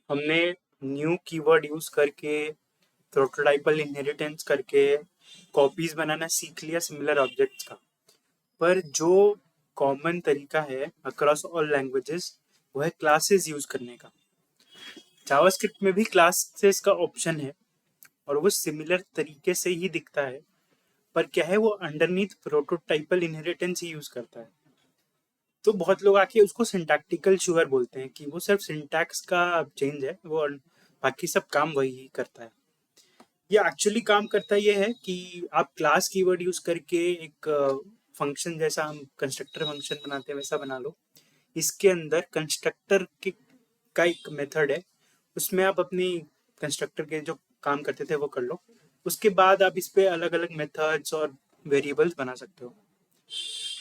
हमने new keyword use करके प्रोटोटाइपल inheritance करके कॉपीज बनाना सीख लिया सिमिलर ऑब्जेक्ट्स का। पर जो कॉमन तरीका है अक्रॉस ऑल लैंग्वेजेस वो है क्लासेस यूज करने का। जावास्क्रिप्ट में भी क्लासेस का ऑप्शन है और वो सिमिलर तरीके से ही दिखता है, पर क्या है वो अंडरनीथ प्रोटोटाइपल इनहेरिटेंस ही यूज करता है। तो बहुत लोग आके उसको सिंटैक्टिकल शुगर बोलते हैं कि वो सिर्फ सिंटैक्स का चेंज है, वो बाकी सब काम वही करता है। ये एक्चुअली काम करता ये है कि आप क्लास कीवर्ड यूज करके एक फंक्शन जैसा हम कंस्ट्रक्टर फंक्शन बनाते हैं वैसा बना लो। इसके अंदर कंस्ट्रक्टर के का एक मेथड है, उसमें आप अपनी कंस्ट्रक्टर के जो काम करते थे वो कर लो। उसके बाद आप इस पे अलग अलग मेथड्स और वेरिएबल्स बना सकते हो।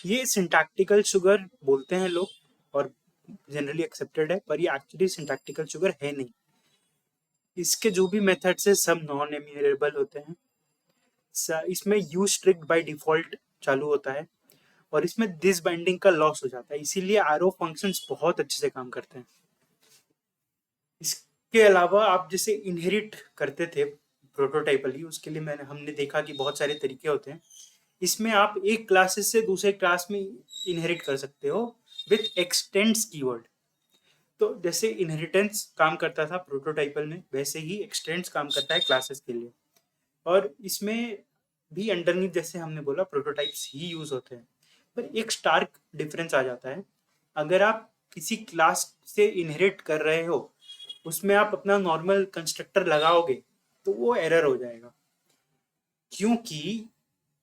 ये सिंटैक्टिकल शुगर बोलते हैं लोग और जनरली एक्सेप्टेड है, पर ये एक्चुअली सिंटैक्टिकल शुगर है नहीं। इसके जो भी मेथड्स है सब नॉन एम्यूरेबल होते हैं। इसमें यूज स्ट्रिक्ट बाय डिफॉल्ट चालू होता है और इसमें दिस बाइंडिंग का लॉस हो जाता है, इसीलिए आरओ फंक्शंस बहुत अच्छे से काम करते हैं। इसके अलावा आप जैसे इनहेरिट करते थे प्रोटोटाइपली, उसके लिए मैंने हमने देखा कि बहुत सारे तरीके होते हैं। इसमें आप एक क्लासेस से दूसरे क्लास में इनहेरिट कर सकते हो विथ एक्सटेंड्स कीवर्ड। तो जैसे इनहेरिटेंस काम करता था प्रोटोटाइपल में, वैसे ही एक्सटेंड्स काम करता है क्लासेस के लिए। और इसमें भी अंडरनीथ जैसे हमने बोला प्रोटोटाइप्स ही यूज होते हैं, पर एक स्टार्क डिफरेंस आ जाता है। अगर आप किसी क्लास से इनहेरिट कर रहे हो, उसमें आप अपना नॉर्मल कंस्ट्रक्टर लगाओगे तो वो एरर हो जाएगा, क्योंकि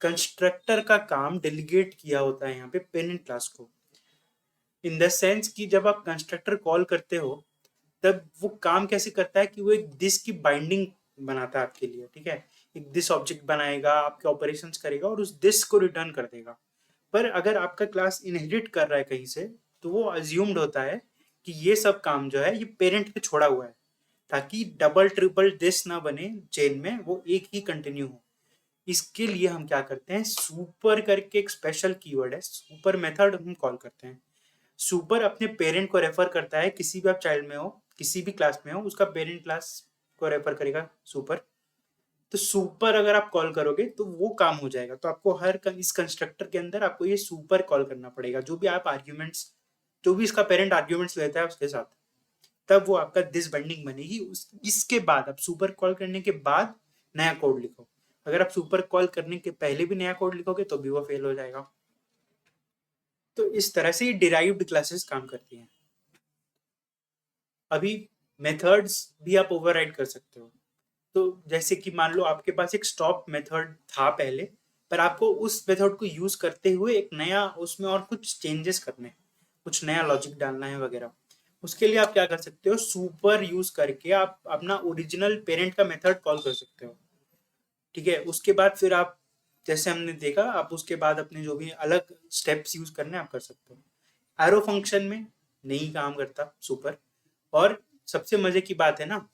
कंस्ट्रक्टर का काम डेलीगेट किया होता है यहाँ पे पेरेंट क्लास को। इन द सेंस कि जब आप कंस्ट्रक्टर कॉल करते हो तब वो काम कैसे करता है कि वो एक दिस की बाइंडिंग बनाता है आपके लिए, ठीक है। एक दिस ऑब्जेक्ट बनाएगा, आपके ऑपरेशंस करेगा और उस दिस को रिटर्न कर देगा। पर अगर आपका क्लास इनहेरिट कर रहा है कहीं से, तो वो अज्यूम्ड होता है कि ये सब काम जो है ये पेरेंट पे छोड़ा हुआ है, ताकि डबल ट्रिपल दिस ना बने चेन में, वो एक ही कंटिन्यू हो। इसके लिए हम क्या करते हैं, सुपर करके एक स्पेशल कीवर्ड है, सुपर मेथड हम कॉल करते हैं। सुपर अपने पेरेंट को रेफर करता है, किसी भी आप चाइल्ड में हो किसी भी क्लास में हो उसका पेरेंट क्लास को रेफर करेगा सुपर। तो सुपर अगर आप कॉल करोगे तो वो काम हो जाएगा, तो आपको इस कंस्ट्रक्टर के अंदर आपको ये सुपर कॉल करना पड़ेगा, जो भी आप आर्ग्यूमेंट्स, जो भी इसका पेरेंट आर्ग्यूमेंट्स लेता है उसके साथ, तब वो आपका दिस बाइंडिंग बनेगी। इसके बाद आप सुपर कॉल करने के बाद नया कोड लिखो। अगर आप सुपर कॉल करने के पहले भी नया कोड लिखोगे तो भी वो फेल हो जाएगा। तो इस तरह से ये डिराइव्ड क्लासेस काम करती हैं। अभी मेथड्स भी आप ओवरराइड कर सकते हो। तो जैसे कि मान लो आपके पास एक स्टॉप मेथड था पहले, पर आपको उस मेथड को यूज करते हुए एक नया उसमें और कुछ चेंजेस करने हैं, कुछ नया लॉजिक डालना है वगैरह। उसके लिए आप क्या कर सकते हो, सुपर यूज करके आप अपना ओरिजिनल पेरेंट का मेथड कॉल कर सकते हो, ठीक है। उसके बाद फिर आप, जैसे हमने देखा, आप उसके बाद अपने जो भी अलग स्टेप्स यूज करने आप कर सकते हो। एरो फंक्शन में नहीं काम करता सुपर। और सबसे मजे की बात है ना,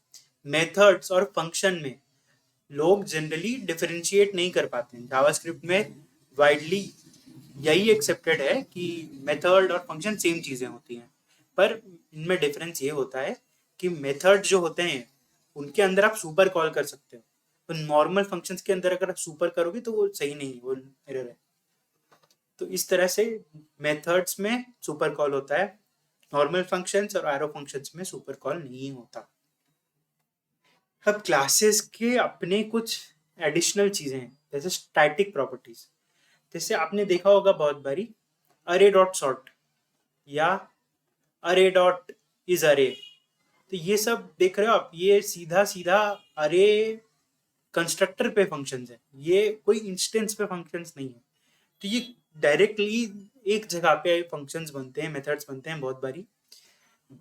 मेथड्स और फंक्शन में लोग जनरली डिफरेंशिएट नहीं कर पाते हैं। जावास्क्रिप्ट में वाइडली यही एक्सेप्टेड है कि मेथड और फंक्शन सेम चीज़ें होती हैं, पर इनमें डिफरेंस ये होता है कि मेथड जो होते हैं उनके अंदर आप सुपर कॉल कर सकते हो, तो नॉर्मल फंक्शंस के अंदर अगर आप सुपर करोगे तो वो सही नहीं, वो एरर है। तो इस तरह से मेथड्स में सुपर कॉल होता है, नॉर्मल फंक्शंस और एरो फंक्शंस में सुपर कॉल नहीं होता। अब क्लासेस के अपने कुछ एडिशनल चीज़ें हैं, जैसे स्टैटिक प्रॉपर्टीज। जैसे आपने देखा होगा बहुत बारी अरे डॉट सॉर्ट या अरे डॉट इज अरे। तो ये सब देख रहे हो आप, ये सीधा सीधा अरे कंस्ट्रक्टर पे फंक्शंस है, ये कोई इंस्टेंस पे फंक्शंस नहीं है। तो ये डायरेक्टली एक जगह पे फंक्शंस बनते हैं, मेथड्स बनते हैं बहुत बारी,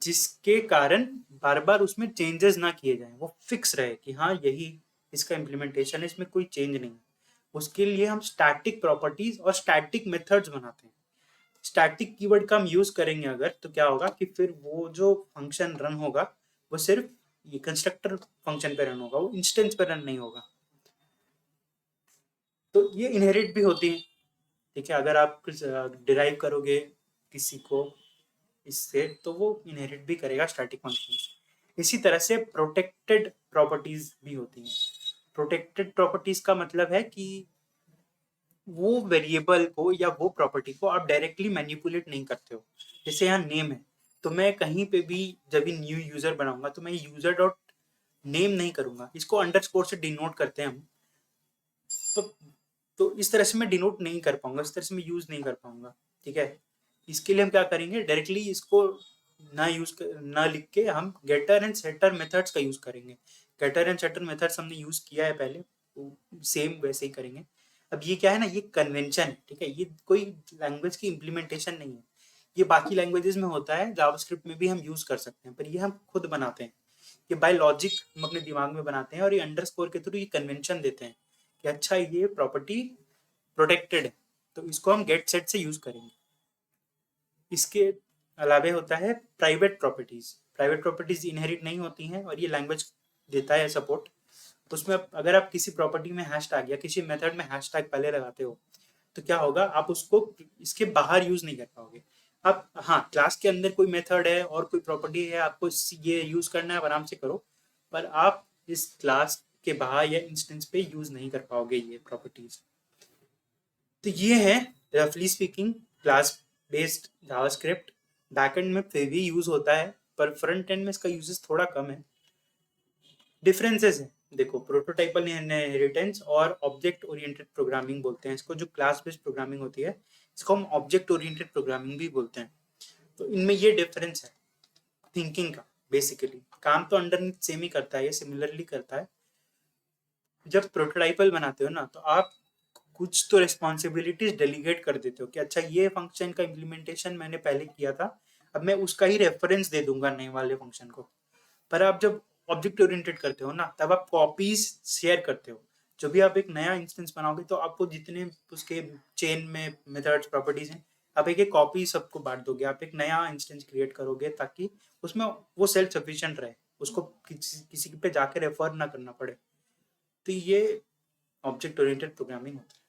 जिसके कारण बार बार उसमें चेंजेस ना किए जाएं, वो फिक्स रहे कि हाँ यही इसका इम्प्लीमेंटेशन है, इसमें कोई चेंज नहीं है। उसके लिए हम स्टैटिक प्रॉपर्टीज और स्टैटिक मेथड्स बनाते हैं। स्टैटिक कीवर्ड का हम यूज करेंगे अगर, तो क्या होगा कि फिर वो जो फंक्शन रन होगा वो सिर्फ ये कंस्ट्रक्टर फंक्शन पे रन होगा, वो इंस्टेंस पे रन नहीं होगा। तो ये इनहेरिट भी होती है, ठीक है। अगर आप कुछ डिराइव करोगे किसी को इससे, तो वो इनहेरिट भी करेगा स्टैटिक फंक्शन। इसी तरह से प्रोटेक्टेड प्रॉपर्टीज भी होती हैं। प्रोटेक्टेड प्रॉपर्टीज का मतलब है कि वो वेरिएबल को या वो प्रॉपर्टी को आप डायरेक्टली मैनिपुलेट नहीं करते हो। जैसे यहाँ नेम है, तो मैं कहीं पे भी जब भी न्यू यूजर बनाऊंगा तो मैं यूजर डॉट नेम नहीं करूंगा, इसको अंडरस्कोर से डिनोट करते हैं हम। तो तो इस तरह से मैं डिनोट नहीं कर पाऊंगा, इस तरह से मैं यूज नहीं कर पाऊंगा। ठीक है, इसके लिए हम क्या करेंगे, डायरेक्टली इसको ना लिख के हम गेटर एंड सेटर मेथड्स का यूज करेंगे। गेटर एंड सेटर मेथड्स हमने यूज किया है पहले, सेम वैसे ही करेंगे। अब ये क्या है ना, ये कन्वेंशन है। ठीक है, ये कोई लैंग्वेज की इम्प्लीमेंटेशन नहीं है। ये बाकी लैंग्वेजेस में होता है, जावास्क्रिप्ट में भी हम यूज कर सकते हैं, पर ये हम खुद बनाते हैं। ये बाय लॉजिक हम अपने दिमाग में बनाते हैं और ये अंडरस्कोर के थ्रू ये कन्वेंशन देते हैं कि अच्छा ये प्रॉपर्टी प्रोटेक्टेड है, तो इसको हम गेट सेट से यूज करेंगे। इसके अलावा होता है private properties. Private properties inherit नहीं होती हैं और ये लैंग्वेज देता है सपोर्ट। तो उसमें अगर आप किसी प्रॉपर्टी में हैश टैग या किसी मेथड में हैश टैग पहले लगाते हो तो क्या होगा, आप उसको इसके बाहर यूज नहीं कर पाओगे। आप हाँ, क्लास के अंदर कोई मेथड है और कोई प्रॉपर्टी है, आपको ये यूज करना है, आराम से करो, पर आप इस क्लास के बाहर या इंस्टेंस पे यूज नहीं कर पाओगे ये प्रॉपर्टीज। तो ये है रफली speaking class based JavaScript. Backend में फिर भी यूज होता है, पर फ्रंट एंड में इसका यूजेस थोड़ा कम है। डिफरेंसेस हैं, देखो, प्रोटोटाइपल इनहेरिटेंस और ऑब्जेक्ट ओरिएंटेड प्रोग्रामिंग बोलते हैं इसको। जो क्लास बेस्ड प्रोग्रामिंग होती है इसको हम ऑब्जेक्ट ओरिएंटेड प्रोग्रामिंग भी बोलते हैं। तो इनमें ये डिफरेंस है थिंकिंग का। बेसिकली काम तो अंडरनीथ सेम ही करता है, ये सिमिलरली करता है। जब प्रोटोटाइपल बनाते हो ना, तो आप कुछ तो रिस्पॉन्सिबिलिटीज डेलीगेट कर देते हो कि अच्छा ये फंक्शन का इम्प्लीमेंटेशन मैंने पहले किया था, अब मैं उसका ही रेफरेंस दे दूंगा नए वाले फंक्शन को। पर आप जब ऑब्जेक्ट ओरिएंटेड करते हो ना, तब आप कॉपीज शेयर करते हो। जो भी आप एक नया इंस्टेंस बनाओगे तो आपको जितने उसके चेन में मेथड्स प्रॉपर्टीज हैं, आप एक एक कॉपी सबको बांट दोगे। आप एक नया इंस्टेंस क्रिएट करोगे ताकि उसमें वो सेल्फ सफिशिएंट रहे, उसको किसी पे जाके रेफर ना करना पड़े। तो ये ऑब्जेक्ट ओरिएंटेड प्रोग्रामिंग होता है।